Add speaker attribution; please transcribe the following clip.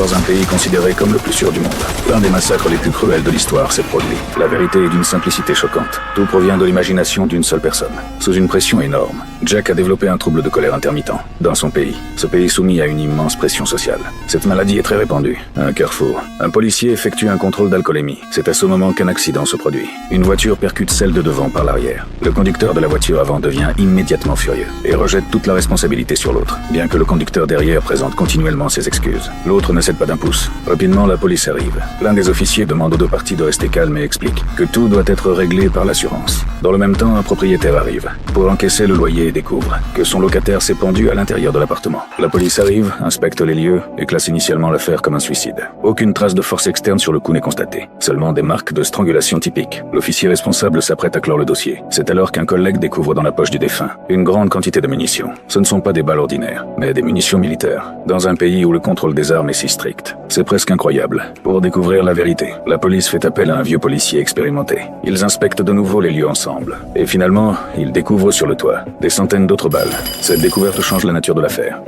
Speaker 1: dans un pays considéré comme le plus sûr du monde. L'un des massacres les plus cruels de l'histoire s'est produit. La vérité est d'une simplicité choquante. Tout provient de l'imagination d'une seule personne. Sous une pression énorme, Jack a développé un trouble de colère intermittent. Dans son pays, ce pays soumis à une immense pression sociale. Cette maladie est très répandue. À un carrefour, un policier effectue un contrôle d'alcoolémie. C'est à ce moment qu'un accident se produit. Une voiture percute celle de devant par l'arrière. Le conducteur de la voiture avant devient immédiatement furieux et rejette toute la responsabilité sur l'autre, bien que le conducteur derrière présente continuellement ses excuses. L'autre ne cède pas d'un pouce. Rapidement, la police arrive. L'un des officiers demande aux deux parties de rester calmes et explique que tout doit être réglé par l'assurance. Dans le même temps, un propriétaire arrive pour encaisser le loyer et découvre que son locataire s'est pendu à l'intérieur de l'appartement. La police arrive, inspecte les lieux et classe initialement l'affaire comme un suicide. Aucune trace de force externe sur le coup n'est constatée. Seulement des marques de strangulation typiques. L'officier responsable s'apprête à clore le dossier. C'est alors qu'un collègue découvre dans la poche du défunt une grande quantité de munitions. Ce ne sont pas des balles ordinaires, mais des munitions militaires. Dans un pays où le contrôle des armes est si strict, c'est presque incroyable. Pour découvrir la vérité, la police fait appel à un vieux policier expérimenté. Ils inspectent de nouveau les lieux ensemble. Et finalement, ils découvrent sur le toit des centaines d'autres balles. Cette découverte change la nature de l'affaire.